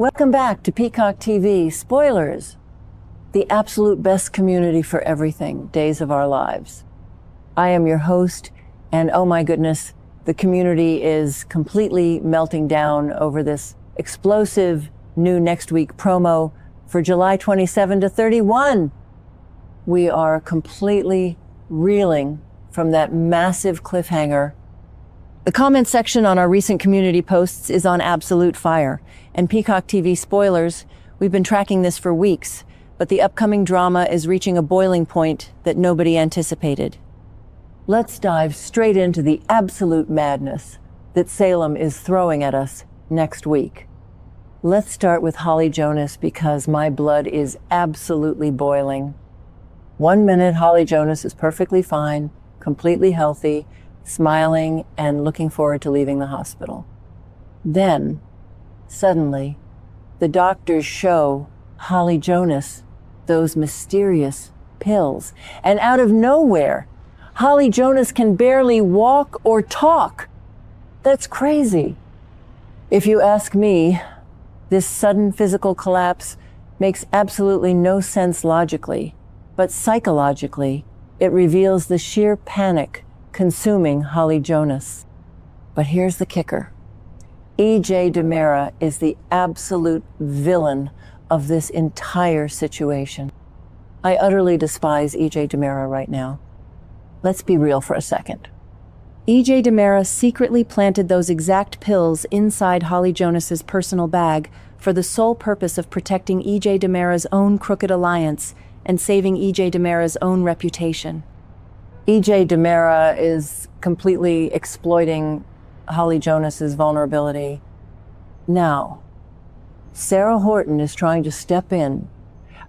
Welcome back to Peacock TV Spoilers, the absolute best community for everything, days of our lives. I am your host, and oh my goodness, the community is completely melting down over this explosive new next week promo for July 27 to 31. We are completely reeling from that massive cliffhanger. The comment section on our recent community posts is on absolute fire. And Peacock TV Spoilers, we've been tracking this for weeks, but the upcoming drama is reaching a boiling point that nobody anticipated. Let's dive straight into the absolute madness that Salem is throwing at us next week. Let's start with Holly Jonas because my blood is absolutely boiling. 1 minute, Holly Jonas is perfectly fine, completely healthy, smiling and looking forward to leaving the hospital. Then, suddenly, the doctors show Holly Jonas those mysterious pills. And out of nowhere, Holly Jonas can barely walk or talk. That's crazy. If you ask me, this sudden physical collapse makes absolutely no sense logically, but psychologically, it reveals the sheer panic consuming Holly Jonas. But here's the kicker. EJ DiMera is the absolute villain of this entire situation. I utterly despise EJ DiMera right now. Let's be real for a second. EJ DiMera secretly planted those exact pills inside Holly Jonas's personal bag for the sole purpose of protecting EJ DiMera's own crooked alliance and saving EJ DiMera's own reputation. EJ DiMera is completely exploiting Holly Jonas's vulnerability. Now, Sarah Horton is trying to step in,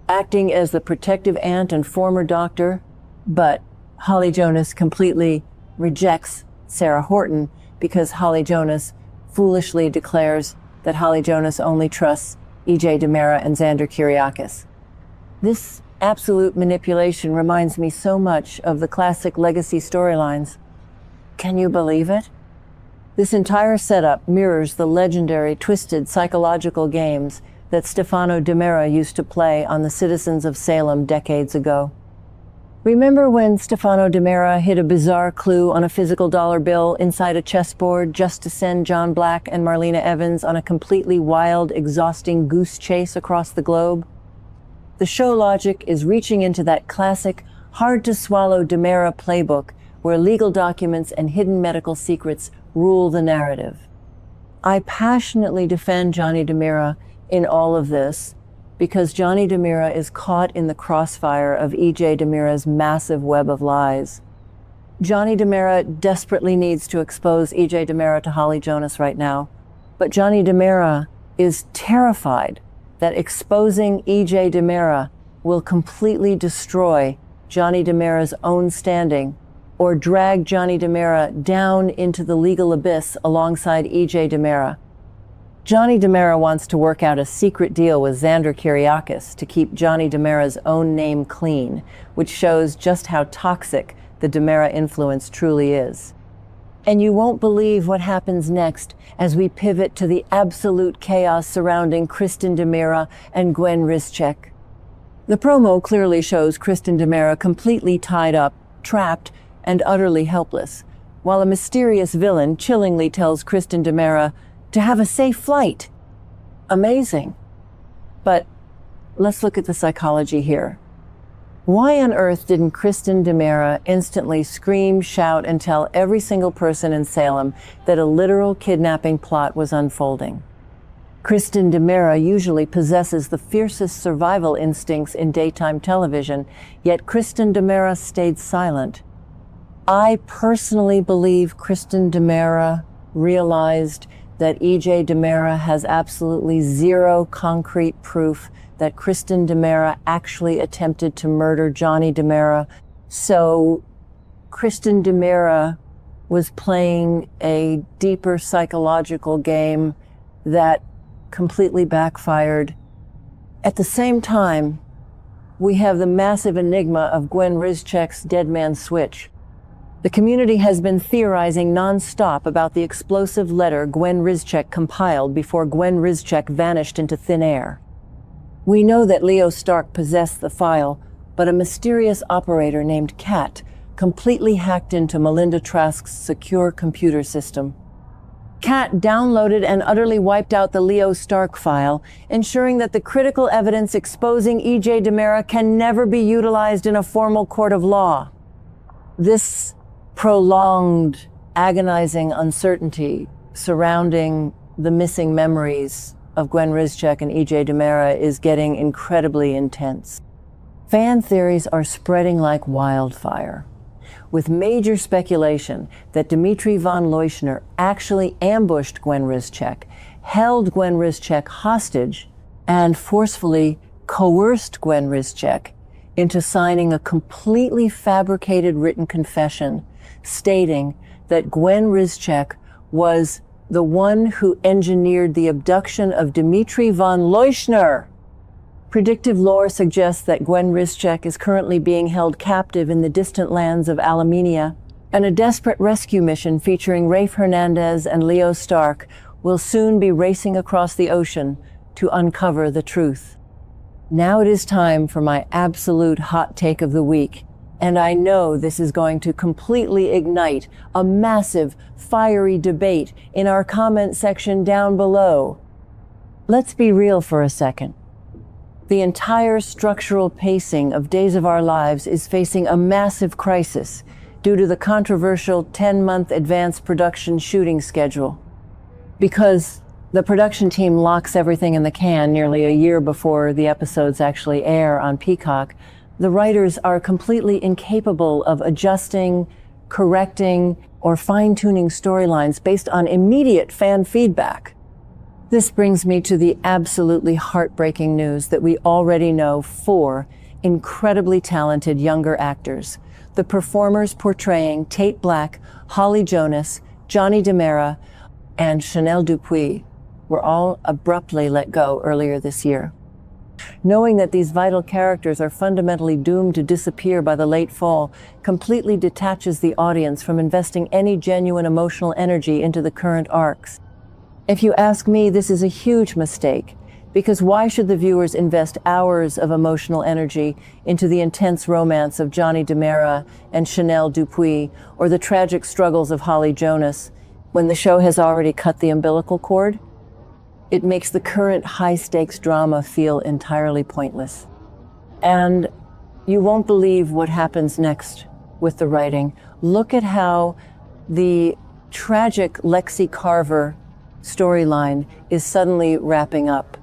acting as the protective aunt and former doctor, but Holly Jonas completely rejects Sarah Horton because Holly Jonas foolishly declares that Holly Jonas only trusts EJ DiMera and Xander Kyriakis. This absolute manipulation reminds me so much of the classic legacy storylines. Can you believe it? This entire setup mirrors the legendary twisted psychological games that Stefano DiMera used to play on the citizens of Salem decades ago. Remember when Stefano DiMera hid a bizarre clue on a physical dollar bill inside a chessboard just to send John Black and Marlena Evans on a completely wild, exhausting goose chase across the globe? The show logic is reaching into that classic, hard-to-swallow DiMera playbook where legal documents and hidden medical secrets rule the narrative. I passionately defend Johnny DiMera in all of this because Johnny DiMera is caught in the crossfire of EJ DiMera's massive web of lies. Johnny DiMera desperately needs to expose EJ DiMera to Holly Jonas right now, but Johnny DiMera is terrified that exposing EJ DiMera will completely destroy Johnny DiMera's own standing or drag Johnny DiMera down into the legal abyss alongside EJ DiMera. Johnny DiMera wants to work out a secret deal with Xander Kyriakis to keep Johnny DiMera's own name clean, which shows just how toxic the DiMera influence truly is. And you won't believe what happens next as we pivot to the absolute chaos surrounding Kristen DiMera and Gwen Rizczech. The promo clearly shows Kristen DiMera completely tied up, trapped, and utterly helpless, while a mysterious villain chillingly tells Kristen DiMera to have a safe flight. Amazing. But let's look at the psychology here. Why on earth didn't Kristen DiMera instantly scream, shout, and tell every single person in Salem that a literal kidnapping plot was unfolding? Kristen DiMera usually possesses the fiercest survival instincts in daytime television, yet Kristen DiMera stayed silent. I personally believe Kristen DiMera realized that EJ DiMera has absolutely zero concrete proof that Kristen DiMera actually attempted to murder Johnny DiMera. So Kristen DiMera was playing a deeper psychological game that completely backfired. At the same time, we have the massive enigma of Gwen Rizczech's dead man switch. The community has been theorizing nonstop about the explosive letter Gwen Rizczech compiled before Gwen Rizczech vanished into thin air. We know that Leo Stark possessed the file, but a mysterious operator named Kat completely hacked into Melinda Trask's secure computer system. Kat downloaded and utterly wiped out the Leo Stark file, ensuring that the critical evidence exposing EJ DiMera can never be utilized in a formal court of law. This prolonged, agonizing uncertainty surrounding the missing memories of Gwen Rizczech and EJ DiMera is getting incredibly intense. Fan theories are spreading like wildfire, with major speculation that Dimitri von Leuschner actually ambushed Gwen Rizczech, held Gwen Rizczech hostage, and forcefully coerced Gwen Rizczech into signing a completely fabricated written confession stating that Gwen Rizczech was the one who engineered the abduction of Dimitri von Leuschner. Predictive lore suggests that Gwen Rizczech is currently being held captive in the distant lands of Alamenia, and a desperate rescue mission featuring Rafe Hernandez and Leo Stark will soon be racing across the ocean to uncover the truth. Now it is time for my absolute hot take of the week, and I know this is going to completely ignite a massive, fiery debate in our comment section down below. Let's be real for a second. The entire structural pacing of Days of Our Lives is facing a massive crisis due to the controversial 10-month advanced production shooting schedule. Because the production team locks everything in the can nearly a year before the episodes actually air on Peacock, the writers are completely incapable of adjusting, correcting, or fine-tuning storylines based on immediate fan feedback. This brings me to the absolutely heartbreaking news that we already know 4 incredibly talented younger actors, the performers portraying Tate Black, Holly Jonas, Johnny DiMera, and Chanel Dupuis, were all abruptly let go earlier this year. Knowing that these vital characters are fundamentally doomed to disappear by the late fall completely detaches the audience from investing any genuine emotional energy into the current arcs. If you ask me, this is a huge mistake, because why should the viewers invest hours of emotional energy into the intense romance of Johnny DiMera and Chanel Dupuis, or the tragic struggles of Holly Jonas, when the show has already cut the umbilical cord? It makes the current high-stakes drama feel entirely pointless. And you won't believe what happens next with the writing. Look at how the tragic Lexi Carver storyline is suddenly wrapping up.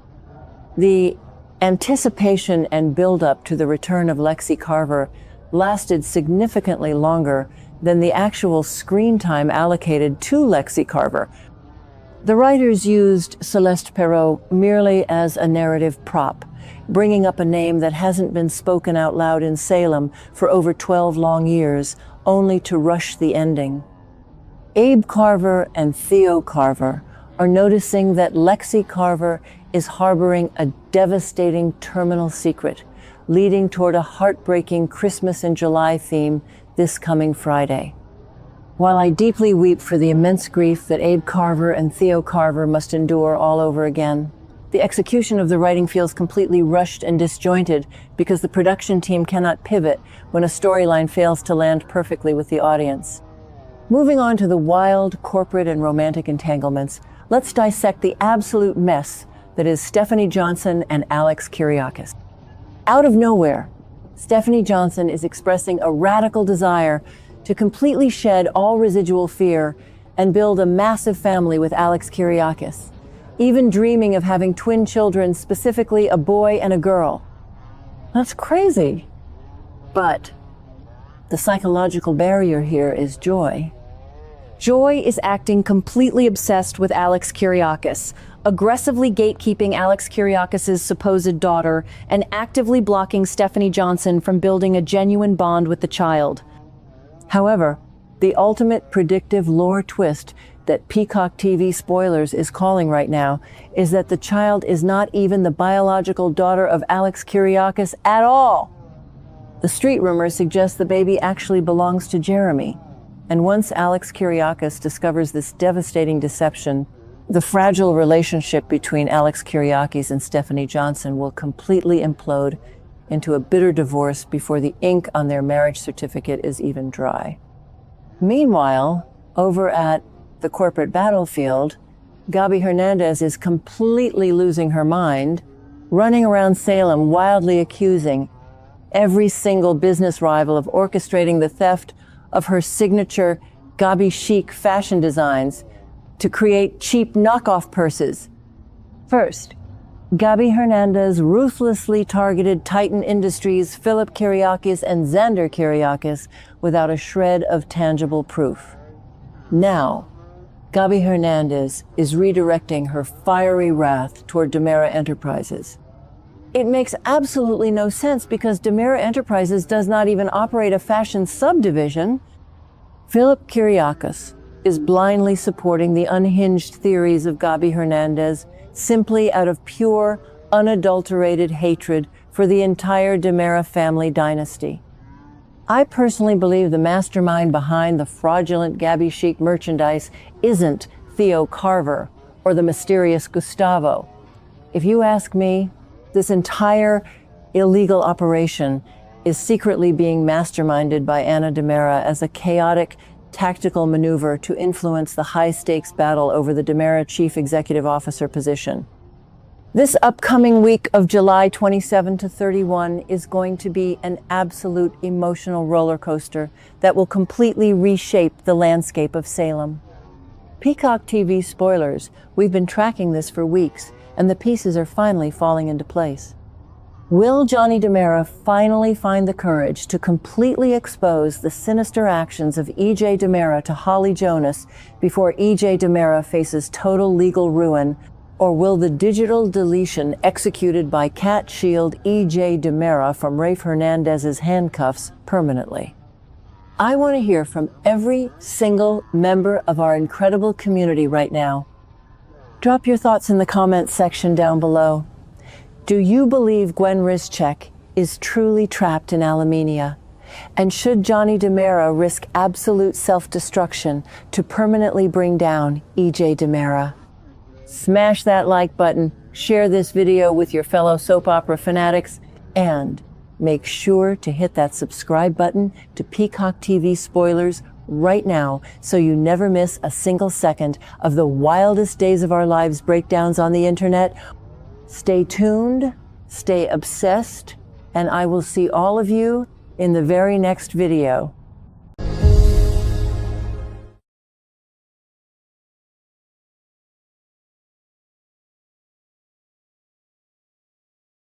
The anticipation and build-up to the return of Lexi Carver lasted significantly longer than the actual screen time allocated to Lexi Carver. The writers used Celeste Perrot merely as a narrative prop, bringing up a name that hasn't been spoken out loud in Salem for over 12 long years, only to rush the ending. Abe Carver and Theo Carver are noticing that Lexi Carver is harboring a devastating terminal secret, leading toward a heartbreaking Christmas in July theme this coming Friday. While I deeply weep for the immense grief that Abe Carver and Theo Carver must endure all over again, the execution of the writing feels completely rushed and disjointed because the production team cannot pivot when a storyline fails to land perfectly with the audience. Moving on to the wild, corporate, and romantic entanglements, let's dissect the absolute mess that is Stephanie Johnson and Alex Kyriakis. Out of nowhere, Stephanie Johnson is expressing a radical desire to completely shed all residual fear and build a massive family with Alex Kyriakis, even dreaming of having twin children, specifically a boy and a girl. That's crazy. But the psychological barrier here is Joy. Joy is acting completely obsessed with Alex Kyriakis, aggressively gatekeeping Alex Kyriakis' supposed daughter and actively blocking Stephanie Johnson from building a genuine bond with the child. However, the ultimate predictive lore twist that Peacock TV Spoilers is calling right now is that the child is not even the biological daughter of Alex Kyriakis at all. The street rumors suggest the baby actually belongs to Jeremy, And once Alex Kyriakis discovers this devastating deception, the fragile relationship between Alex Kyriakis and Stephanie Johnson will completely implode into a bitter divorce before the ink on their marriage certificate is even dry. Meanwhile, over at the corporate battlefield, Gabi Hernandez is completely losing her mind, running around Salem wildly accusing every single business rival of orchestrating the theft of her signature Gabi chic fashion designs to create cheap knockoff purses. First, Gabi Hernandez ruthlessly targeted Titan Industries, Philip Kyriakis, and Xander Kyriakis without a shred of tangible proof. Now, Gabi Hernandez is redirecting her fiery wrath toward DiMera Enterprises. It makes absolutely no sense because DiMera Enterprises does not even operate a fashion subdivision. Philip Kyriakis is blindly supporting the unhinged theories of Gabi Hernandez simply out of pure, unadulterated hatred for the entire DiMera family dynasty. I personally believe the mastermind behind the fraudulent Gabi chic merchandise isn't Theo Carver or the mysterious Gustavo. If you ask me, this entire illegal operation is secretly being masterminded by Anna DiMera as a chaotic, tactical maneuver to influence the high-stakes battle over the DiMera Chief Executive Officer position. This upcoming week of July 27 to 31 is going to be an absolute emotional roller coaster that will completely reshape the landscape of Salem. Peacock TV Spoilers, we've been tracking this for weeks, and the pieces are finally falling into place. Will Johnny DiMera finally find the courage to completely expose the sinister actions of EJ DiMera to Holly Jonas before EJ DiMera faces total legal ruin, or will the digital deletion executed by Cat Shield EJ DiMera from Rafe Hernandez's handcuffs permanently? I want to hear from every single member of our incredible community right now. Drop your thoughts in the comments section down below. Do you believe Gwen Rizczech is truly trapped in Alamenia? And should Johnny DiMera risk absolute self-destruction to permanently bring down EJ DiMera? Smash that like button, share this video with your fellow soap opera fanatics, and make sure to hit that subscribe button to Peacock TV Spoilers right now so you never miss a single second of the wildest days of our lives breakdowns on the internet. Stay tuned, stay obsessed, and I will see all of you in the very next video.